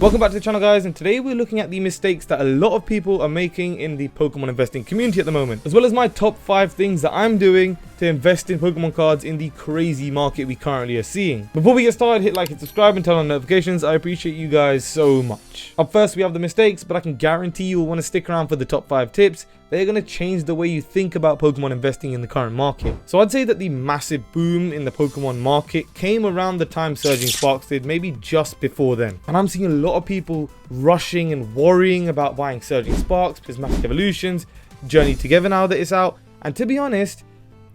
Welcome back to the channel, guys, and today we're looking at the mistakes that a lot of people are making in the Pokemon investing community at the moment, as well as my top 5 things that I'm doing to invest in Pokemon cards in the crazy market we currently are seeing. Before we get started, hit like and subscribe and turn on notifications. I appreciate you guys so much. Up first, we have the mistakes, but I can guarantee you will want to stick around for the top 5 tips. They're going to change the way you think about Pokemon investing in the current market. So I'd say that the massive boom in the Pokemon market came around the time Surging Sparks did, maybe just before then. And I'm seeing a lot of people rushing and worrying about buying Surging Sparks, Prismatic Evolutions, Journey Together now that it's out. And to be honest,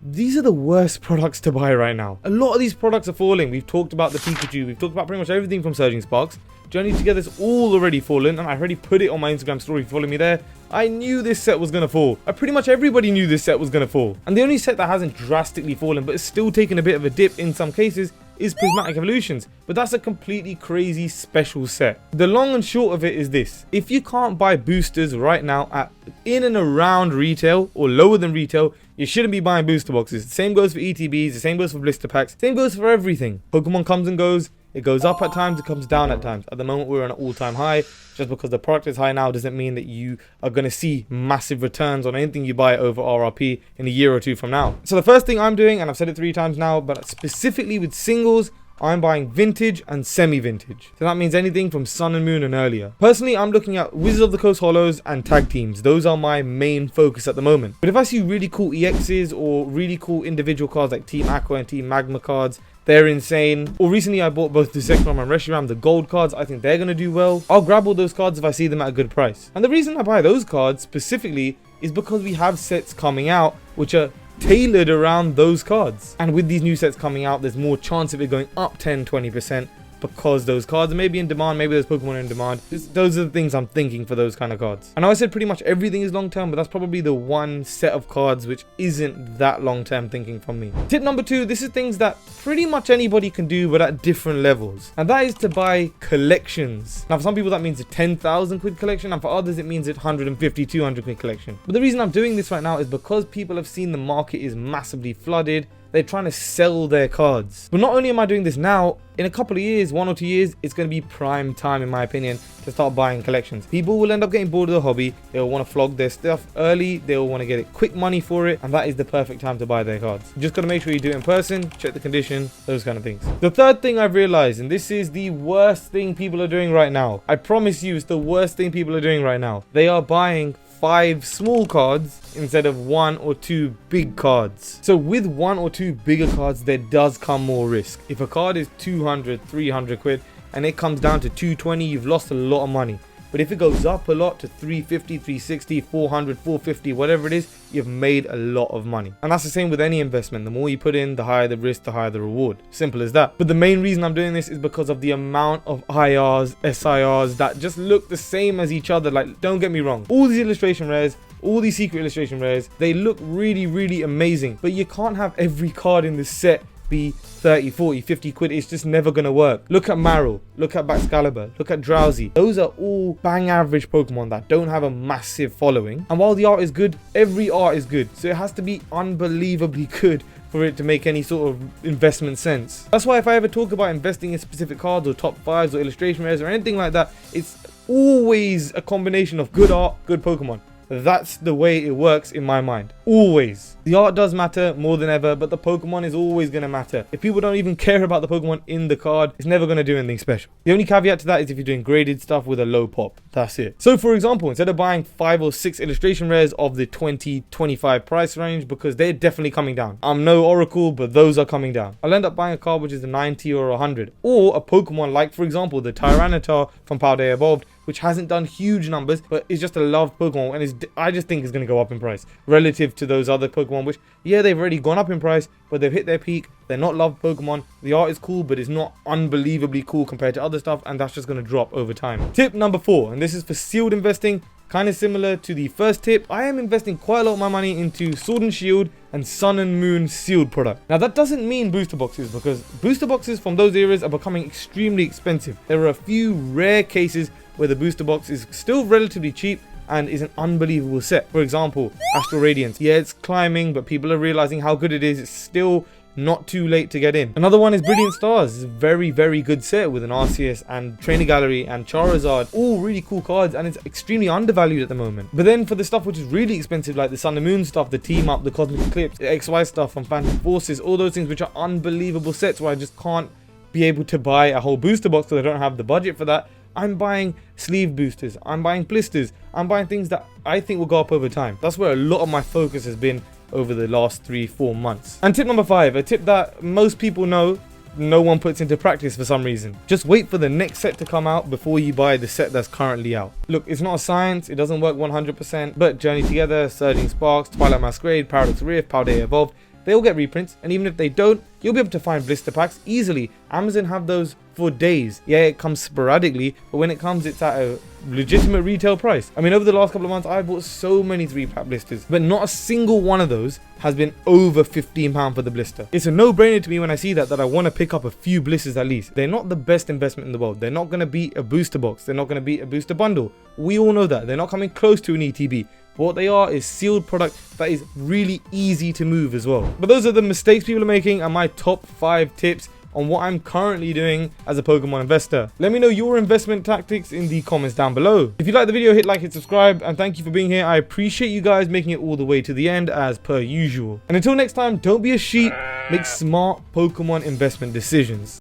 these are the worst products to buy right now. A lot of these products are falling. We've talked about the Pikachu. We've talked about pretty much everything from Surging Sparks. Journey Together's all already fallen, and I already put it on my Instagram story. If you follow me there, I knew this set was going to fall. Pretty much everybody knew this set was going to fall. And the only set that hasn't drastically fallen, but is still taking a bit of a dip in some cases, is Prismatic Evolutions. But that's a completely crazy special set. The long and short of it is this. If you can't buy boosters right now at in and around retail or lower than retail, you shouldn't be buying booster boxes. The same goes for ETBs, the same goes for blister packs, same goes for everything. Pokemon comes and goes. It goes up at times, it comes down at times. At the moment, we're on an all-time high. Just because the product is high now doesn't mean that you are going to see massive returns on anything you buy over RRP in a year or two from now. So the first thing I'm doing, and I've said it 3 times now, but specifically with singles, I'm buying vintage and semi-vintage. So that means anything from Sun and Moon and earlier. Personally, I'm looking at Wizards of the Coast Hollows and tag teams. Those are my main focus at the moment. But if I see really cool EXs or really cool individual cards like Team Aqua and Team Magma cards, they're insane. Or recently I bought both the Zekrom and Reshiram, the gold cards. I think they're going to do well. I'll grab all those cards if I see them at a good price. And the reason I buy those cards specifically is because we have sets coming out which are tailored around those cards. And with these new sets coming out, there's more chance of it going up 10-20% because those cards are maybe in demand, maybe those Pokemon are in demand. Those are the things I'm thinking for those kind of cards. I know I said pretty much everything is long term, but that's probably the one set of cards which isn't that long term thinking from me. Tip number 2, this is things that pretty much anybody can do but at different levels, and that is to buy collections. Now for some people that means a 10,000 quid collection, and for others it means a 150, 200 quid collection. But the reason I'm doing this right now is because people have seen the market is massively flooded. They're trying to sell their cards. But not only am I doing this now, in a couple of years, 1 or 2 years, it's going to be prime time, in my opinion, to start buying collections. People will end up getting bored of the hobby. They'll want to flog their stuff early. They'll want to get quick money for it. And that is the perfect time to buy their cards. You just got to make sure you do it in person, check the condition, those kind of things. The third thing I've realized, and this is the worst thing people are doing right now. I promise you, it's the worst thing people are doing right now. They are buying 5 small cards instead of 1 or 2 big cards. So with 1 or 2 bigger cards, there does come more risk. If a card is 200, 300 quid and it comes down to 220, you've lost a lot of money. But if it goes up a lot to 350, 360, 400, 450, whatever it is, you've made a lot of money. And that's the same with any investment. The more you put in, the higher the risk, the higher the reward. Simple as that. But the main reason I'm doing this is because of the amount of IRs, SIRs that just look the same as each other. Like, don't get me wrong. All these illustration rares, all these secret illustration rares, they look really, really amazing. But you can't have every card in this set be 30, 40, 50 quid. It's just never gonna work. Look at Marill, look at Baxcalibur, look at Drowsy. Those are all bang average Pokemon that don't have a massive following. And while the art is good, every art is good. So it has to be unbelievably good for it to make any sort of investment sense. That's why if I ever talk about investing in specific cards or top 5s or illustration rares or anything like that, it's always a combination of good art, good Pokemon. That's the way it works in my mind. Always. The art does matter more than ever, but the Pokemon is always going to matter. If people don't even care about the Pokemon in the card, it's never going to do anything special. The only caveat to that is if you're doing graded stuff with a low pop. That's it. So for example, instead of buying 5 or 6 illustration rares of the 20-25 price range, because they're definitely coming down. I'm no Oracle, but those are coming down. I'll end up buying a card which is a 90 or 100. Or a Pokemon like, for example, the Tyranitar from Paldea Evolved, which hasn't done huge numbers, but is just a loved Pokemon, and I just think it's going to go up in price relative to those other Pokemon, which, yeah, they've already gone up in price, but they've hit their peak. They're not loved Pokemon. The art is cool, but it's not unbelievably cool compared to other stuff, and that's just going to drop over time. Tip number 4, and this is for sealed investing. Kind of similar to the first tip, I am investing quite a lot of my money into Sword and Shield and Sun and Moon sealed product. Now that doesn't mean booster boxes, because booster boxes from those eras are becoming extremely expensive. There are a few rare cases where the booster box is still relatively cheap and is an unbelievable set. For example, Astral Radiance. Yeah, it's climbing, but people are realizing how good it is. It's still not too late to get in. Another one is Brilliant Stars. It's a very, very good set with an Arceus and Trainer Gallery and Charizard. All really cool cards, and it's extremely undervalued at the moment. But then for the stuff which is really expensive, like the Sun and Moon stuff, the Team Up, the Cosmic Eclipse, the XY stuff from Phantom Forces, all those things which are unbelievable sets where I just can't be able to buy a whole booster box because I don't have the budget for that. I'm buying sleeve boosters, I'm buying blisters, I'm buying things that I think will go up over time. That's where a lot of my focus has been over the last 3-4 months. And tip number 5, a tip that most people know, no one puts into practice for some reason. Just wait for the next set to come out before you buy the set that's currently out. Look, it's not a science, it doesn't work 100%, but Journey Together, Surging Sparks, Twilight Masquerade, Paradox Rift, Paldea Evolved, they all get reprints, and even if they don't, you'll be able to find blister packs easily. Amazon have those for days. Yeah, it comes sporadically, but when it comes, it's at a legitimate retail price. I mean, over the last couple of months, I bought so many 3-pack blisters, but not a single one of those has been over £15 for the blister. It's a no-brainer to me when I see that I want to pick up a few blisters at least. They're not the best investment in the world. They're not going to beat a booster box. They're not going to beat a booster bundle. We all know that. They're not coming close to an ETB. But what they are is sealed product that is really easy to move as well. But those are the mistakes people are making and my top 5 tips on what I'm currently doing as a Pokemon investor. Let me know your investment tactics in the comments down below. If you like the video, hit like, hit subscribe, and thank you for being here. I appreciate you guys making it all the way to the end as per usual. And until next time, don't be a sheep, make smart Pokemon investment decisions.